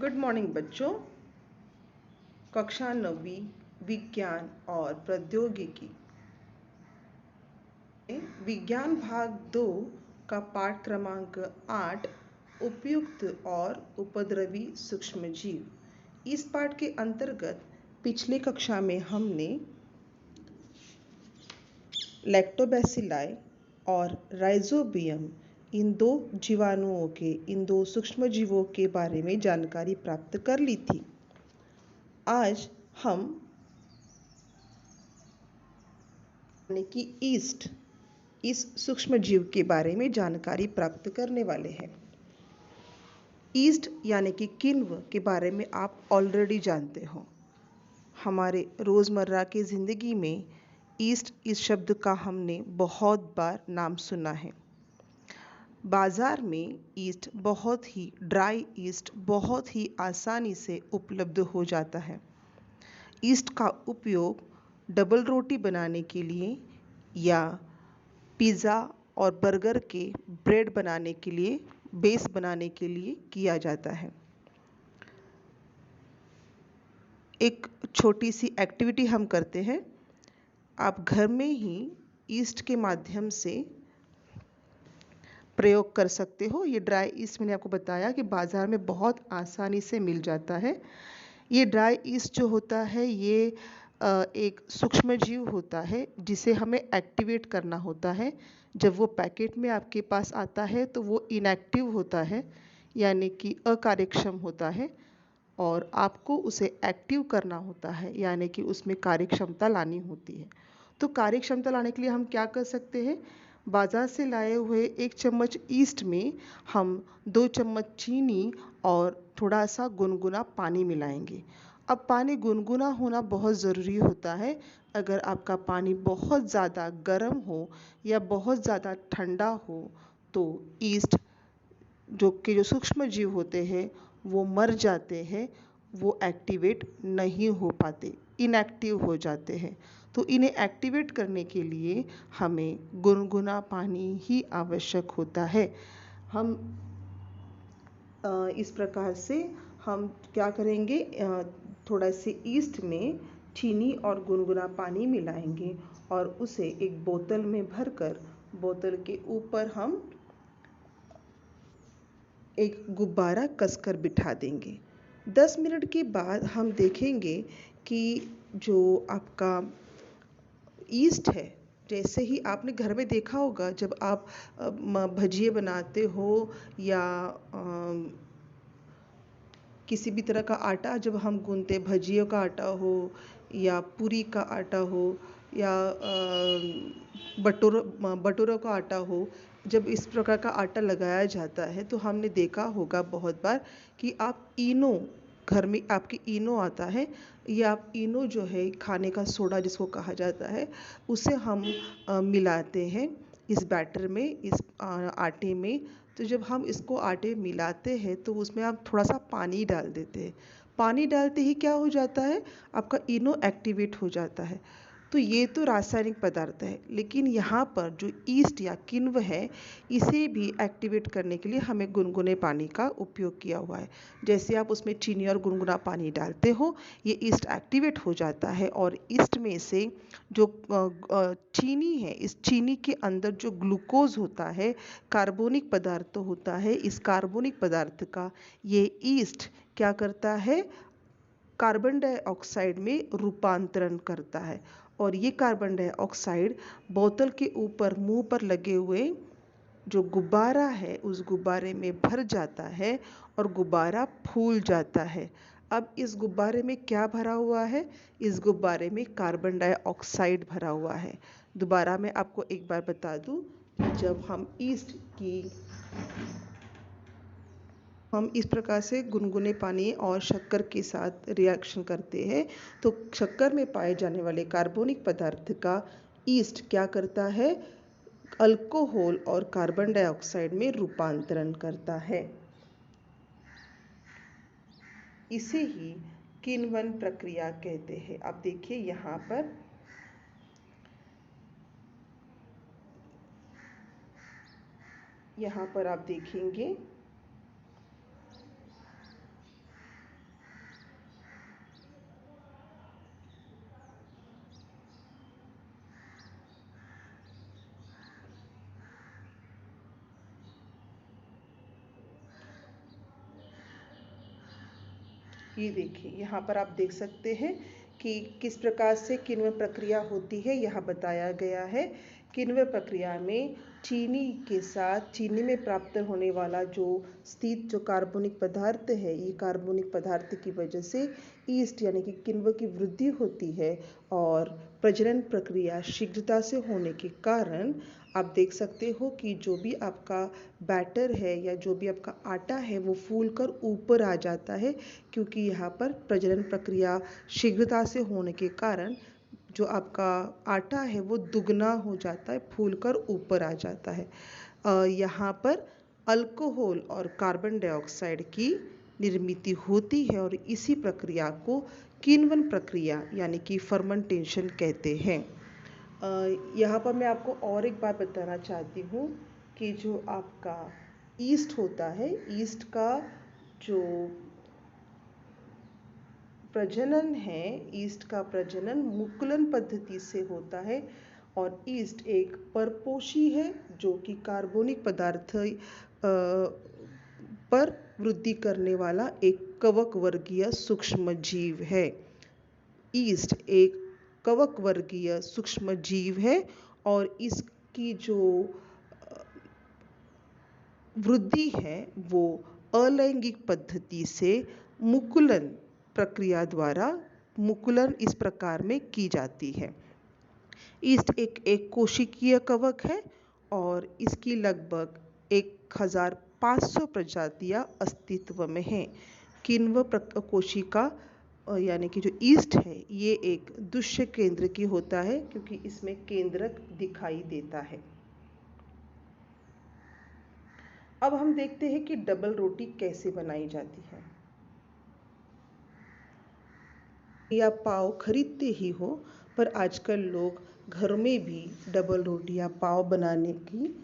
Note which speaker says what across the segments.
Speaker 1: Good morning बच्चों। कक्षा 9वीं विज्ञान और प्रौद्योगिकी विज्ञान भाग 2 का पाठ क्रमांक 8 उपयुक्त और उपद्रवी सूक्ष्मजीव। इस पाठ के अंतर्गत पिछले कक्षा में हमने लैक्टोबैसिलाई और राइजोबियम इन दो सूक्ष्म जीवों के बारे में जानकारी प्राप्त कर ली थी। आज हम यानी कि ईस्ट इस सूक्ष्म जीव के बारे में जानकारी प्राप्त करने वाले हैं। ईस्ट यानी कि किण्व के बारे में आप ऑलरेडी जानते हो। हमारे रोज़मर्रा की ज़िंदगी में ईस्ट इस शब्द का हमने बहुत बार नाम सुना है। बाज़ार में ईस्ट ड्राई ईस्ट बहुत ही आसानी से उपलब्ध हो जाता है। ईस्ट का उपयोग डबल रोटी बनाने के लिए या पिज़्ज़ा और बर्गर के ब्रेड बनाने के लिए, बेस बनाने के लिए किया जाता है। एक छोटी सी एक्टिविटी हम करते हैं। आप घर में ही ईस्ट के माध्यम से प्रयोग कर सकते हो। ये ड्राई ईस्ट मैंने आपको बताया कि बाज़ार में बहुत आसानी से मिल जाता है। ये ड्राई ईस्ट जो होता है ये एक सूक्ष्मजीव होता है जिसे हमें एक्टिवेट करना होता है। जब वो पैकेट में आपके पास आता है तो वो इनएक्टिव होता है, यानी कि अकार्यक्षम होता है, और आपको उसे एक्टिव करना होता है, यानी कि उसमें कार्यक्षमता लानी होती है। तो कार्यक्षमता लाने के लिए हम क्या कर सकते हैं? बाज़ार से लाए हुए 1 चम्मच ईस्ट में हम 2 चम्मच चीनी और थोड़ा सा गुनगुना पानी मिलाएंगे। अब पानी गुनगुना होना बहुत ज़रूरी होता है। अगर आपका पानी बहुत ज़्यादा गर्म हो या बहुत ज़्यादा ठंडा हो तो ईस्ट जो सूक्ष्म जीव होते हैं वो मर जाते हैं, वो एक्टिवेट नहीं हो पाते, इनएक्टिव हो जाते हैं। तो इन्हें एक्टिवेट करने के लिए हमें गुनगुना पानी ही आवश्यक होता है। हम इस प्रकार से हम क्या करेंगे, थोड़ा से ईस्ट में चीनी और गुनगुना पानी मिलाएंगे और उसे एक बोतल में भरकर बोतल के ऊपर हम एक गुब्बारा कसकर बिठा देंगे। 10 मिनट के बाद हम देखेंगे कि जो आपका ईस्ट है, जैसे ही आपने घर में देखा होगा जब आप भजिए बनाते हो या किसी भी तरह का आटा जब हम गूंथते, भजियों का आटा हो या पूरी का आटा हो या बटूरों का आटा हो, जब इस प्रकार का आटा लगाया जाता है तो हमने देखा होगा बहुत बार कि आप इनो, घर में आपके इनो आता है, या आप इनो जो है खाने का सोडा जिसको कहा जाता है, उसे हम मिलाते हैं इस बैटर में, इस आटे में। तो जब हम इसको आटे मिलाते हैं तो उसमें आप थोड़ा सा पानी डाल देते हैं। पानी डालते ही क्या हो जाता है, आपका इनो एक्टिवेट हो जाता है। तो ये तो रासायनिक पदार्थ है, लेकिन यहाँ पर जो ईस्ट या किण्व है, इसे भी एक्टिवेट करने के लिए हमें गुनगुने पानी का उपयोग किया हुआ है। जैसे आप उसमें चीनी और गुनगुना पानी डालते हो, ये ईस्ट एक्टिवेट हो जाता है और ईस्ट में से जो चीनी है, इस चीनी के अंदर जो ग्लूकोज होता है, कार्बनिक पदार्थ होता है, इस कार्बनिक पदार्थ का ये ईस्ट क्या करता है, कार्बन डाइऑक्साइड में रूपांतरण करता है। और ये कार्बन डाइऑक्साइड बोतल के ऊपर मुंह पर लगे हुए जो गुब्बारा है उस गुब्बारे में भर जाता है और गुब्बारा फूल जाता है। अब इस गुब्बारे में क्या भरा हुआ है? इस गुब्बारे में कार्बन डाइऑक्साइड भरा हुआ है। दोबारा मैं आपको एक बार बता दूं, जब हम इस प्रकार से गुनगुने पानी और शक्कर के साथ रिएक्शन करते हैं तो शक्कर में पाए जाने वाले कार्बनिक पदार्थ का ईस्ट क्या करता है, अल्कोहल और कार्बन डाइऑक्साइड में रूपांतरण करता है। इसे ही किण्वन प्रक्रिया कहते हैं। अब देखिए यहाँ पर आप देखेंगे ये देखिए, यहाँ पर आप देख सकते हैं कि किस प्रकार से किण्वन प्रक्रिया होती है, यहाँ बताया गया है। किण्वन प्रक्रिया में चीनी के साथ चीनी में प्राप्त होने वाला जो स्थित जो कार्बनिक पदार्थ है, ये कार्बनिक पदार्थ की वजह से ईस्ट यानी कि किण्वन की वृद्धि होती है और प्रजनन प्रक्रिया शीघ्रता से होने के कारण आप देख सकते हो कि जो भी आपका बैटर है या जो भी आपका आटा है वो फूलकर ऊपर आ जाता है, क्योंकि यहाँ पर प्रजनन प्रक्रिया शीघ्रता से होने के कारण जो आपका आटा है वो दुगना हो जाता है, फूलकर ऊपर आ जाता है। यहाँ पर अल्कोहल और कार्बन डाइऑक्साइड की निर्मित होती है और इसी प्रक्रिया को किण्वन प्रक्रिया यानी कि फर्मेंटेशन कहते हैं। यहाँ पर मैं आपको और एक बात बताना चाहती हूँ कि जो आपका ईस्ट होता है, ईस्ट का जो प्रजनन है, ईस्ट का प्रजनन मुकुलन पद्धति से होता है और ईस्ट एक परपोषी है जो कि कार्बनिक पदार्थ पर वृद्धि करने वाला एक कवक वर्गीय सूक्ष्म जीव है। ईस्ट एक कवक वर्गीय सूक्ष्म जीव है और इसकी जो वृद्धि है वो अलैंगिक पद्धति से मुकुलन प्रक्रिया द्वारा मुकुलन इस प्रकार में की जाती है। ईस्ट एक कोशिकीय कवक है और इसकी लगभग 1500 प्रजातियां अस्तित्व में हैं। किण्वन कोशिका यानी कि जो ईस्ट है ये एक दुष्य केंद्र की होता है, क्योंकि इसमें केंद्रक दिखाई देता है। अब हम देखते हैं कि डबल रोटी कैसे बनाई जाती है। या पाव खरीदते ही हो, पर आजकल लोग घर में भी डबल रोटी या पाव बनाने की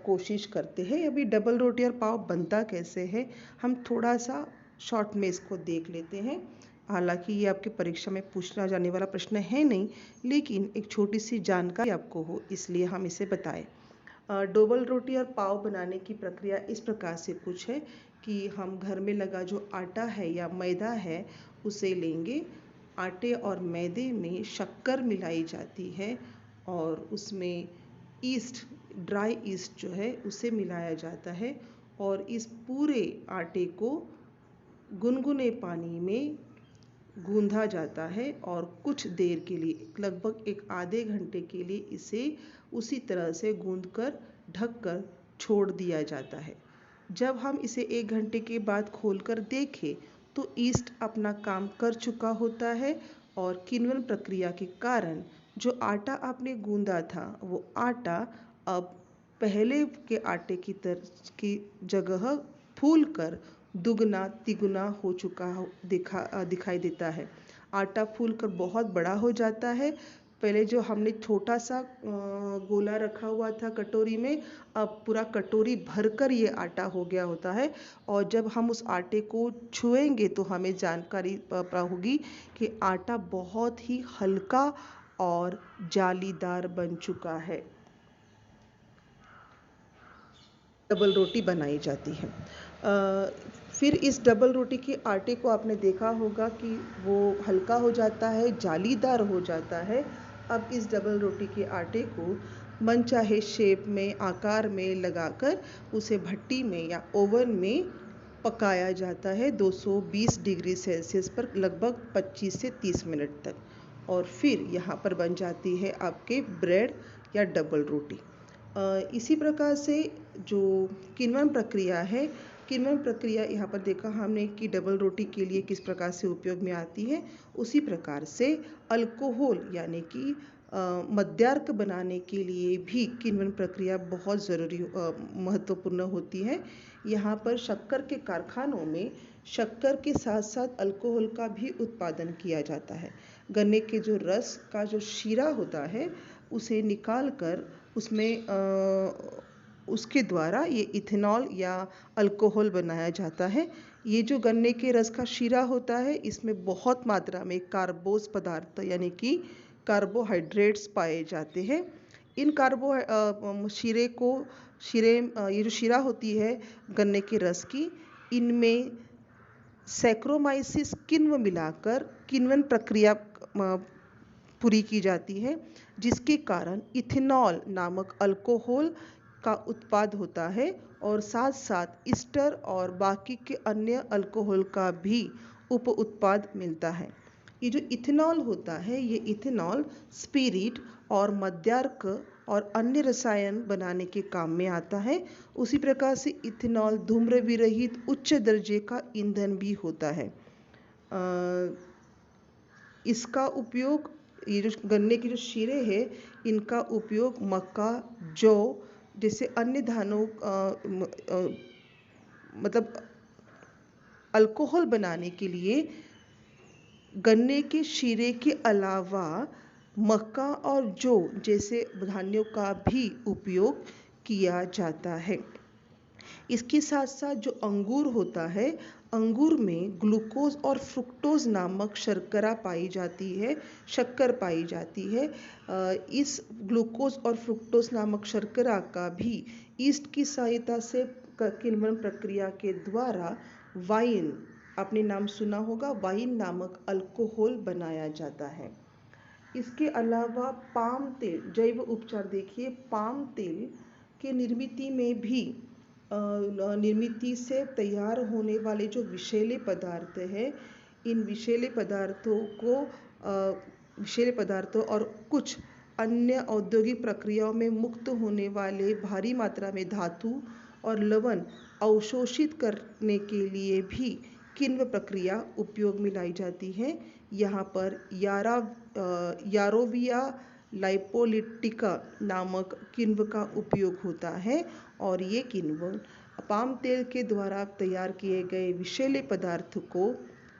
Speaker 1: कोशिश करते हैं। अभी डबल रोटी और पाव बनता कैसे है, हम थोड़ा सा शॉर्ट में इसको देख लेते हैं। हालांकि ये आपके परीक्षा में पूछना जाने वाला प्रश्न है नहीं, लेकिन एक छोटी सी जानकारी आपको हो इसलिए हम इसे बताएं। डबल रोटी और पाव बनाने की प्रक्रिया इस प्रकार से कुछ है कि हम घर में लगा जो आटा है या मैदा है उसे लेंगे। आटे और मैदे में शक्कर मिलाई जाती है और उसमें ईस्ट, ड्राई ईस्ट जो है उसे मिलाया जाता है और इस पूरे आटे को गुनगुने पानी में गूंधा जाता है और कुछ देर के लिए, लगभग एक आधे घंटे के लिए इसे उसी तरह से गूंथकर ढककर छोड़ दिया जाता है। जब हम इसे 1 घंटे के बाद खोलकर देखें तो ईस्ट अपना काम कर चुका होता है और किण्वन प्रक्रिया के कारण जो आटा आपने गूंदा था वो आटा अब पहले के आटे की जगह फूलकर दुगना तिगुना हो चुका दिखाई देता है। आटा फूलकर बहुत बड़ा हो जाता है। पहले जो हमने छोटा सा गोला रखा हुआ था कटोरी में, अब पूरा कटोरी भरकर ये आटा हो गया होता है और जब हम उस आटे को छुएंगे तो हमें जानकारी होगी कि आटा बहुत ही हल्का और जालीदार बन चुका है। डबल रोटी बनाई जाती है। फिर इस डबल रोटी के आटे को आपने देखा होगा कि वो हल्का हो जाता है, जालीदार हो जाता है। अब इस डबल रोटी के आटे को मनचाहे शेप में, आकार में लगाकर उसे भट्टी में या ओवन में पकाया जाता है 220 डिग्री सेल्सियस पर लगभग 25 से 30 मिनट तक और फिर यहाँ पर बन जाती है आपके ब्रेड या डबल रोटी। इसी प्रकार से जो किण्वन प्रक्रिया है, किण्वन प्रक्रिया यहाँ पर देखा हमने कि डबल रोटी के लिए किस प्रकार से उपयोग में आती है, उसी प्रकार से अल्कोहल यानी कि मद्यार्क बनाने के लिए भी किण्वन प्रक्रिया बहुत ज़रूरी महत्वपूर्ण होती है। यहाँ पर शक्कर के कारखानों में शक्कर के साथ साथ अल्कोहल का भी उत्पादन किया जाता है। गन्ने के जो रस का जो शीरा होता है उसे निकाल कर उसमें उसके द्वारा ये इथेनॉल या अल्कोहल बनाया जाता है। ये जो गन्ने के रस का शीरा होता है इसमें बहुत मात्रा में कार्बोज पदार्थ यानी कि कार्बोहाइड्रेट्स पाए जाते हैं। इन ये जो शीरा होती है गन्ने के रस की, इनमें सैक्रोमाइसिस किण्व मिलाकर किण्वन प्रक्रिया पूरी की जाती है, जिसके कारण इथेनॉल नामक अल्कोहल का उत्पाद होता है और साथ साथ ईस्टर और बाकी के अन्य अल्कोहल का भी उप उत्पाद मिलता है। ये जो इथेनॉल होता है, ये इथेनॉल स्पिरिट और मद्यार्क और अन्य रसायन बनाने के काम में आता है। उसी प्रकार से इथेनॉल धूम्र विरहित उच्च दर्जे का ईंधन भी होता है। इसका उपयोग, ये जो गन्ने के जो शीरे हैं, इनका उपयोग मक्का, जौ जैसे अन्य धानों मतलब अल्कोहल बनाने के लिए गन्ने के शीरे के अलावा मक्का और जौ जैसे धान्यों का भी उपयोग किया जाता है। इसके साथ साथ जो अंगूर होता है, अंगूर में ग्लूकोज और फ्रुक्टोज नामक शर्करा पाई जाती है, शक्कर पाई जाती है। इस ग्लूकोज और फ्रुक्टोज नामक शर्करा का भी ईस्ट की सहायता से किण्वन प्रक्रिया के द्वारा वाइन, आपने नाम सुना होगा, वाइन नामक अल्कोहल बनाया जाता है। इसके अलावा पाम तेल, जैव उपचार देखिए, पाम तेल के निर्मित में भी निर्मित से तैयार होने वाले जो विषैले पदार्थ है, इन विषैले पदार्थों और कुछ अन्य औद्योगिक प्रक्रियाओं में मुक्त होने वाले भारी मात्रा में धातु और लवण अवशोषित करने के लिए भी किण्व प्रक्रिया उपयोग में लाई जाती है। यहाँ पर यारोविया लाइपोलिटिका नामक किण्व का उपयोग होता है और ये किण्व पाम तेल के द्वारा तैयार किए गए विषैले पदार्थ को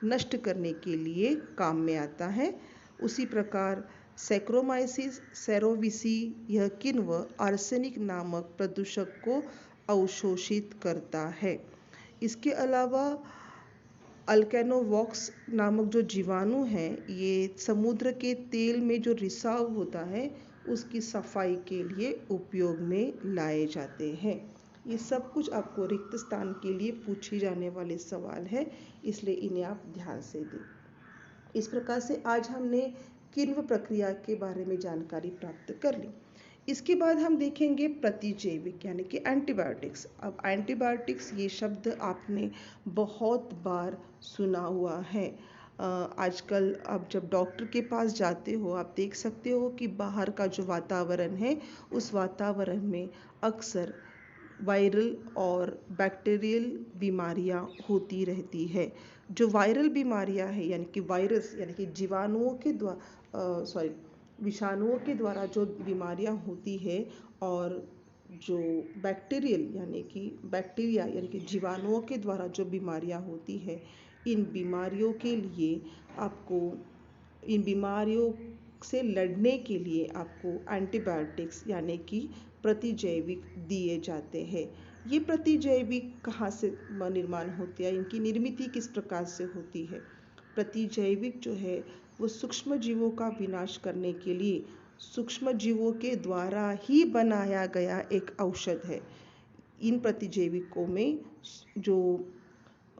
Speaker 1: नष्ट करने के लिए काम में आता है। उसी प्रकार सैक्रोमाइसिस सेरोविसी, यह किण्व आर्सेनिक नामक प्रदूषक को अवशोषित करता है। इसके अलावा अल्केनोवॉक्स नामक जो जीवाणु हैं, ये समुद्र के तेल में जो रिसाव होता है उसकी सफाई के लिए उपयोग में लाए जाते हैं। ये सब कुछ आपको रिक्त स्थान के लिए पूछे जाने वाले सवाल है, इसलिए इन्हें आप ध्यान से दें। इस प्रकार से आज हमने किण्व प्रक्रिया के बारे में जानकारी प्राप्त कर ली। इसके बाद हम देखेंगे प्रतिजैविक यानी कि एंटीबायोटिक्स। अब एंटीबायोटिक्स ये शब्द आपने बहुत बार सुना हुआ है। आजकल आप जब डॉक्टर के पास जाते हो, आप देख सकते हो कि बाहर का जो वातावरण है, उस वातावरण में अक्सर वायरल और बैक्टीरियल बीमारियां होती रहती है। जो वायरल बीमारियां हैं यानी कि वायरस यानी कि विषाणुओं के द्वारा जो बीमारियां होती है, और जो बैक्टीरियल यानी कि बैक्टीरिया यानी कि जीवाणुओं के द्वारा जो बीमारियां होती है, इन बीमारियों के लिए आपको, इन बीमारियों से लड़ने के लिए आपको एंटीबायोटिक्स यानी कि प्रतिजैविक दिए जाते हैं। ये प्रतिजैविक कहाँ से निर्माण होती है, इनकी निर्मित किस प्रकार से होती है? प्रतिजैविक जो है वो सूक्ष्म जीवों का विनाश करने के लिए सूक्ष्म जीवों के द्वारा ही बनाया गया एक औषध है। इन प्रतिजैविकों में जो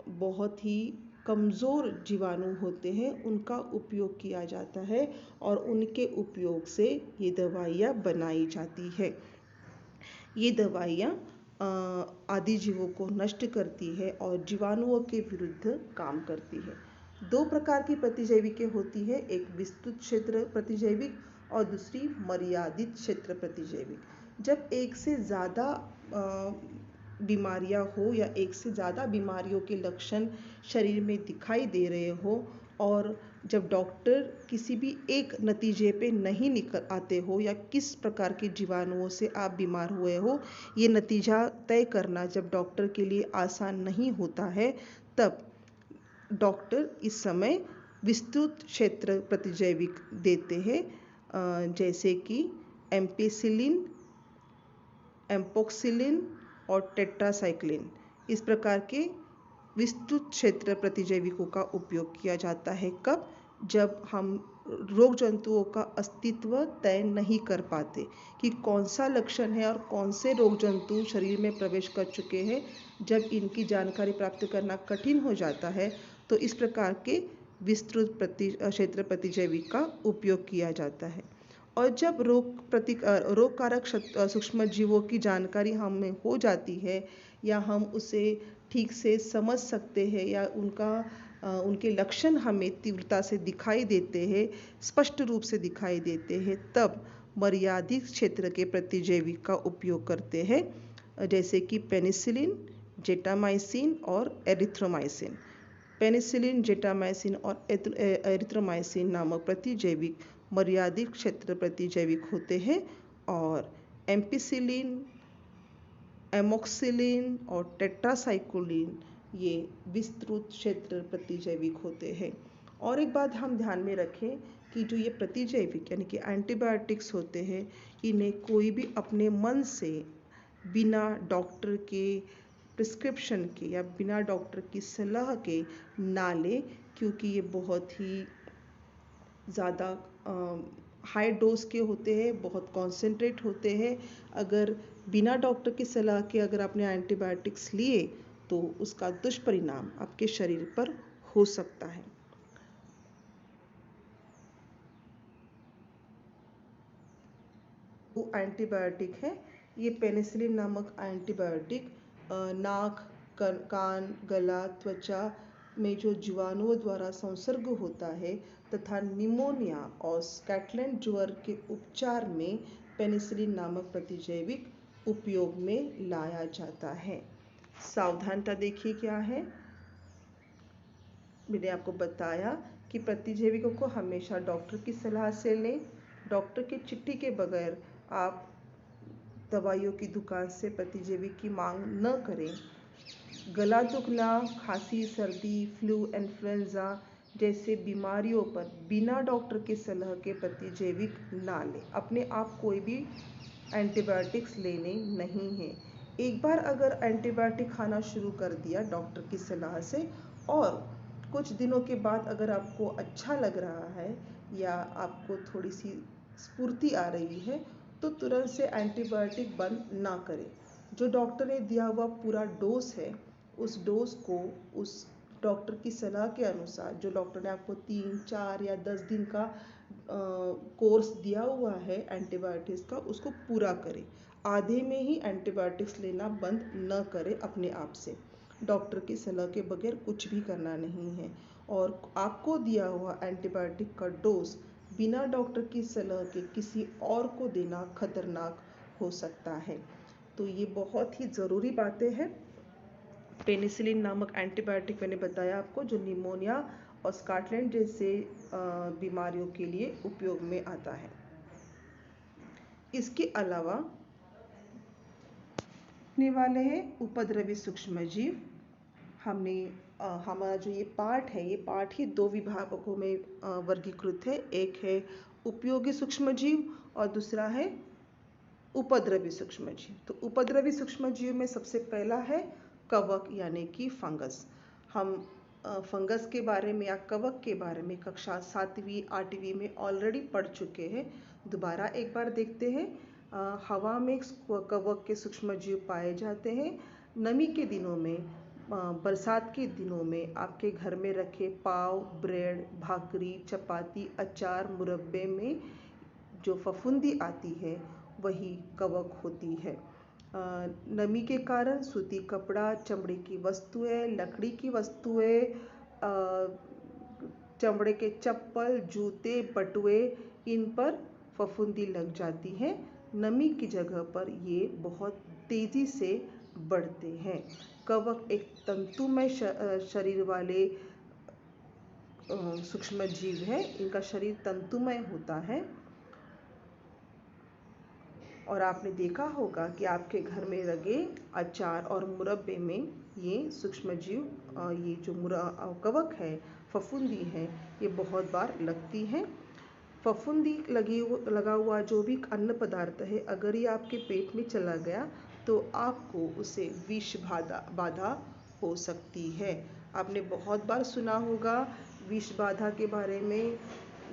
Speaker 1: बहुत ही कमज़ोर जीवाणु होते हैं उनका उपयोग किया जाता है और उनके उपयोग से ये दवाइयाँ बनाई जाती है। ये दवाइयाँ आदि जीवों को नष्ट करती है और जीवाणुओं के विरुद्ध काम करती है। दो प्रकार की प्रतिजैविकें होती है, एक विस्तृत क्षेत्र प्रतिजैविक और दूसरी मर्यादित क्षेत्र प्रतिजैविक। जब एक से ज़्यादा बीमारियां हो या एक से ज़्यादा बीमारियों के लक्षण शरीर में दिखाई दे रहे हो और जब डॉक्टर किसी भी एक नतीजे पे नहीं निकल आते हो या किस प्रकार के जीवाणुओं से आप बीमार हुए हो, ये नतीजा तय करना जब डॉक्टर के लिए आसान नहीं होता है, तब डॉक्टर इस समय विस्तृत क्षेत्र प्रतिजैविक देते हैं, जैसे कि एम्पेसिलिन, एम्पोक्सिलिन और टेट्रासाइक्लिन। इस प्रकार के विस्तृत क्षेत्र प्रतिजैविकों का उपयोग किया जाता है। कब? जब हम रोग जंतुओं का अस्तित्व तय नहीं कर पाते कि कौन सा लक्षण है और कौन से रोग जंतु शरीर में प्रवेश कर चुके हैं। जब इनकी जानकारी प्राप्त करना कठिन हो जाता है तो इस प्रकार के विस्तृत क्षेत्र प्रतिजैविक का उपयोग किया जाता है। और जब रोगकारक सूक्ष्म जीवों की जानकारी हमें हो जाती है या हम उसे ठीक से समझ सकते हैं या उनके लक्षण हमें तीव्रता से दिखाई देते हैं, स्पष्ट रूप से दिखाई देते हैं, तब मर्यादित क्षेत्र के प्रतिजैविक का उपयोग करते हैं, जैसे कि पेनिसिलिन, जेटामाइसिन और एरिथ्रोमाइसिन। पेनिसिलिन, जेटामाइसिन और एरिथ्रोमाइसिन नामक प्रतिजैविक मर्यादित क्षेत्र प्रतिजैविक होते हैं और एम्पिसिलिन, एमोक्सिलिन और टेट्रासाइक्लिन ये विस्तृत क्षेत्र प्रतिजैविक होते हैं। और एक बात हम ध्यान में रखें कि जो ये प्रतिजैविक यानी कि एंटीबायोटिक्स होते हैं, इन्हें कोई भी अपने मन से बिना डॉक्टर के प्रिस्क्रिप्शन के या बिना डॉक्टर की सलाह के ना लें, क्योंकि ये बहुत ही ज़्यादा हाई डोज के होते हैं, बहुत कॉन्सेंट्रेट होते हैं। अगर बिना डॉक्टर की सलाह के अगर आपने एंटीबायोटिक्स लिए तो उसका दुष्परिणाम आपके शरीर पर हो सकता है। वो एंटीबायोटिक है, ये पेनिसिलिन नामक एंटीबायोटिक नाक, कान, गला, त्वचा में जो जीवाणुओं द्वारा संसर्ग होता है तथा निमोनिया और स्कॉटलैंड ज्वर के उपचार में पेनिसिलिन नामक प्रतिजैविक उपयोग में लाया जाता है। सावधानता देखिए क्या है। मैंने आपको बताया कि प्रतिजैविकों को हमेशा डॉक्टर की सलाह से लें। डॉक्टर की चिट्ठी के बगैर आप दवाइयों की दुकान से प्रतिजैविक की मांग न करें। गला दुखना, खांसी, सर्दी, फ्लू, इन्फ्लुएंजा जैसे बीमारियों पर बिना डॉक्टर की सलाह के प्रतिजैविक ना लें। अपने आप कोई भी एंटीबायोटिक्स लेने नहीं हैं। एक बार अगर एंटीबायोटिक खाना शुरू कर दिया डॉक्टर की सलाह से और कुछ दिनों के बाद अगर आपको अच्छा लग रहा है या आपको थोड़ी सी स्फूर्ति आ रही है तो तुरंत से एंटीबायोटिक बंद ना करें। जो डॉक्टर ने दिया हुआ पूरा डोज है उस डोज को उस डॉक्टर की सलाह के अनुसार, जो डॉक्टर ने आपको 3, 4 या 10 दिन का कोर्स दिया हुआ है एंटीबायोटिक्स का, उसको पूरा करें। आधे में ही एंटीबायोटिक्स लेना बंद न करें अपने आप से। डॉक्टर की सलाह के बगैर कुछ भी करना नहीं है। और आपको दिया हुआ एंटीबायोटिक का डोज बिना डॉक्टर की सलाह के किसी और को देना खतरनाक हो सकता है। तो ये बहुत ही ज़रूरी बातें हैं। पेनिसिलिन नामक एंटीबायोटिक मैंने बताया आपको, जो निमोनिया और स्कॉटलैंड जैसे बीमारियों के लिए उपयोग में आता है। इसके अलावा ने वाले हैं उपद्रवी सूक्ष्मजीव। हमने हमारा जो ये पाठ है, ये पाठ ही 2 विभागों में वर्गीकृत है। एक है उपयोगी सूक्ष्मजीव और दूसरा है उपद्रवी सूक्ष्मजीव। तो उपद्रवी सूक्ष्मजीव में सबसे पहला है कवक यानी कि फंगस। हम फंगस के बारे में या कवक के बारे में कक्षा 7वीं 8वीं में ऑलरेडी पढ़ चुके हैं। दोबारा एक बार देखते हैं। हवा में कवक के सूक्ष्मजीव पाए जाते हैं। नमी के दिनों में, बरसात के दिनों में आपके घर में रखे पाव, ब्रेड, भाकरी, चपाती, अचार, मुरब्बे में जो फफूंदी आती है वही कवक होती है। नमी के कारण सूती कपड़ा, चमड़े की वस्तुएं, लकड़ी की वस्तुएं, चमड़े के चप्पल, जूते, बटुए, इन पर फफूंदी लग जाती है। नमी की जगह पर ये बहुत तेज़ी से बढ़ते हैं। कवक एक तंतुमय शरीर वाले सूक्ष्मजीव है। इनका शरीर तंतुमय होता है और आपने देखा होगा कि आपके घर में लगे अचार और मुरब्बे में ये सूक्ष्मजीव, ये जो कवक है, फफूंदी है, ये बहुत बार लगती है। फफूंदी लगा हुआ जो भी अन्न पदार्थ है, अगर ये आपके पेट में चला गया तो आपको उसे विष बाधा हो सकती है। आपने बहुत बार सुना होगा विष बाधा के बारे में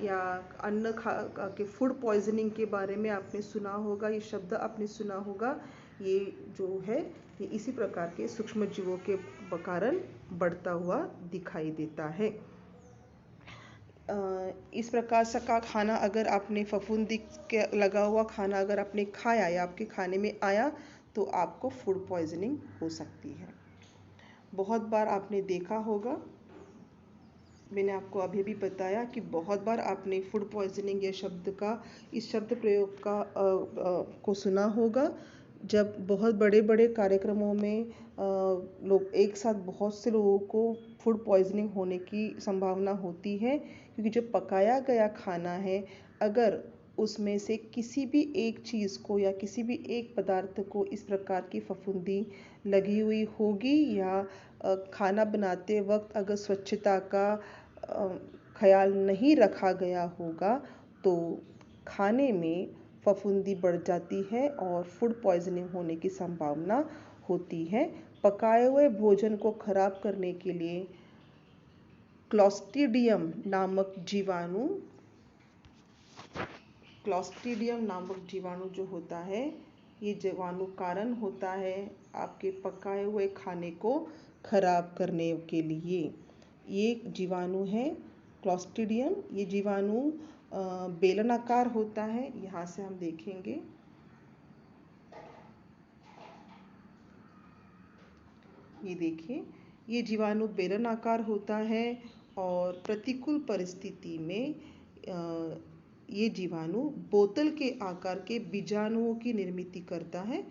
Speaker 1: या अन्न खा के फूड पॉइजनिंग के बारे में आपने सुना होगा, ये शब्द आपने सुना होगा। ये जो है ये इसी प्रकार के सूक्ष्म जीवों के कारण बढ़ता हुआ दिखाई देता है। इस प्रकार से का खाना अगर आपने फफूंदी के लगा हुआ खाना अगर आपने खाया या आपके खाने में आया तो आपको फूड पॉइजनिंग हो सकती है। बहुत बार आपने देखा होगा, मैंने आपको अभी भी बताया कि बहुत बार आपने फूड पॉइजनिंग या इस शब्द प्रयोग को सुना होगा। जब बहुत बड़े बड़े कार्यक्रमों में लोग एक साथ बहुत से लोगों को फूड पॉइजनिंग होने की संभावना होती है, क्योंकि जो पकाया गया खाना है अगर उसमें से किसी भी एक चीज़ को या किसी भी एक पदार्थ को इस प्रकार की फफूंदी लगी हुई होगी या खाना बनाते वक्त अगर स्वच्छता का ख्याल नहीं रखा गया होगा तो खाने में फफूंदी बढ़ जाती है और फूड पॉइजनिंग होने की संभावना होती है। पकाए हुए भोजन को खराब करने के लिए क्लॉस्ट्रीडियम नामक जीवाणु जो होता है, ये जीवाणु कारण होता है आपके पकाए हुए खाने को खराब करने के लिए। ये जीवाणु है क्लॉस्ट्रीडियम। ये जीवाणु बेलनाकार होता है, यहाँ से हम देखेंगे। ये देखिए, ये जीवाणु बेलनाकार होता है और प्रतिकूल परिस्थिति में ये जीवाणु बोतल के आकार के बीजाणुओं की निर्मित करता है।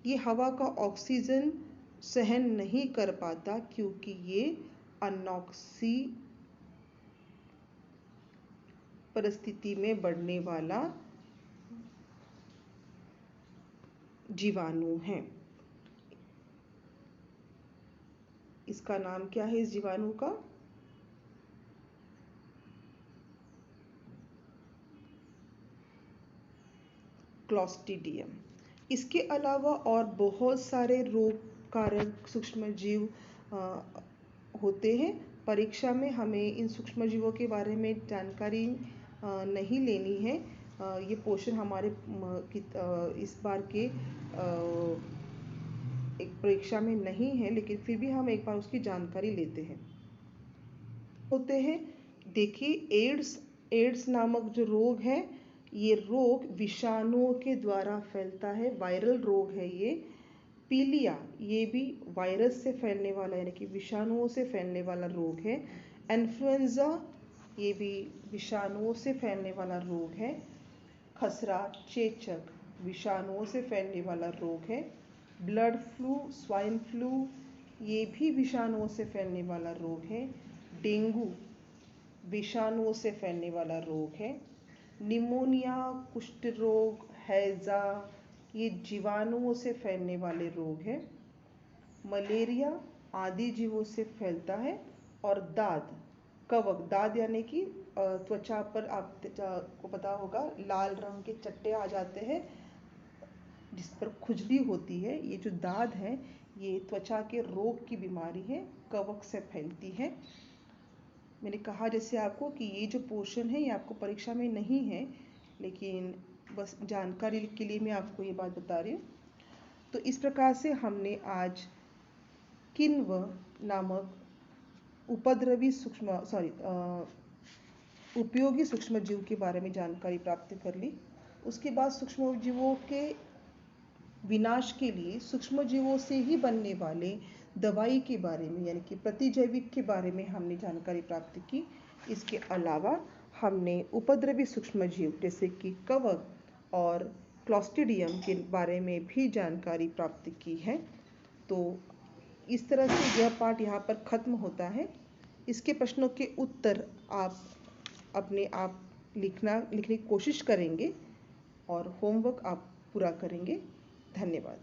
Speaker 1: ये हवा का ऑक्सीजन सहन नहीं कर पाता क्योंकि ये अनॉक्सी परिस्थिति में बढ़ने वाला जीवाणु है। इसका नाम क्या है इस जीवाणु का? क्लॉस्ट्रीडियम। इसके अलावा और बहुत सारे रोग कारक सूक्ष्म जीव होते हैं। परीक्षा में हमें इन सूक्ष्म जीवों के बारे में जानकारी नहीं लेनी है। ये पोर्शन हमारे इस बार के एक परीक्षा में नहीं है, लेकिन फिर भी हम एक बार उसकी जानकारी लेते हैं। होते हैं, देखिए एड्स नामक जो रोग है, ये रोग विषाणुओं के द्वारा फैलता है, वायरल रोग है ये। पीलिया, ये भी वायरस से फैलने वाला यानी कि विषाणुओं से फैलने वाला रोग है। इन्फ्लुएंजा, ये भी विषाणुओं से फैलने वाला रोग है। खसरा, चेचक, विषाणुओं से फैलने वाला रोग है। ब्लड फ्लू, स्वाइन फ्लू, ये भी विषाणुओं से फैलने वाला रोग है। डेंगू, विषाणुओं से फैलने वाला रोग है। निमोनिया, कुष्ठ रोग, हैजा, ये जीवाणुओं से फैलने वाले रोग हैं। मलेरिया आदि जीवों से फैलता है। और दाद यानी कि त्वचा पर आपको पता होगा लाल रंग के चट्टे आ जाते हैं जिस पर खुजली होती है। ये जो दाद है ये त्वचा के रोग की बीमारी है, कवक से फैलती है। मैंने कहा जैसे आपको कि ये जो पोर्शन है ये आपको परीक्षा में नहीं है, लेकिन बस जानकारी के लिए मैं आपको ये बात बता रही हूँ। तो इस प्रकार से हमने आज किण्व नामक उपयोगी सूक्ष्म जीव के बारे में जानकारी प्राप्त कर ली। उसके बाद सूक्ष्म जीवों के विनाश के लिए सूक्ष्म जीवों से ही बनने वाले दवाई के बारे में यानी कि प्रतिजैविक के बारे में हमने जानकारी प्राप्त की। इसके अलावा हमने उपद्रवी सूक्ष्म जीव जैसे कि कवक और क्लॉस्ट्रीडियम के बारे में भी जानकारी प्राप्त की है। तो इस तरह से यह पाठ यहाँ पर ख़त्म होता है। इसके प्रश्नों के उत्तर आप अपने आप लिखने की कोशिश करेंगे और होमवर्क आप पूरा करेंगे। धन्यवाद।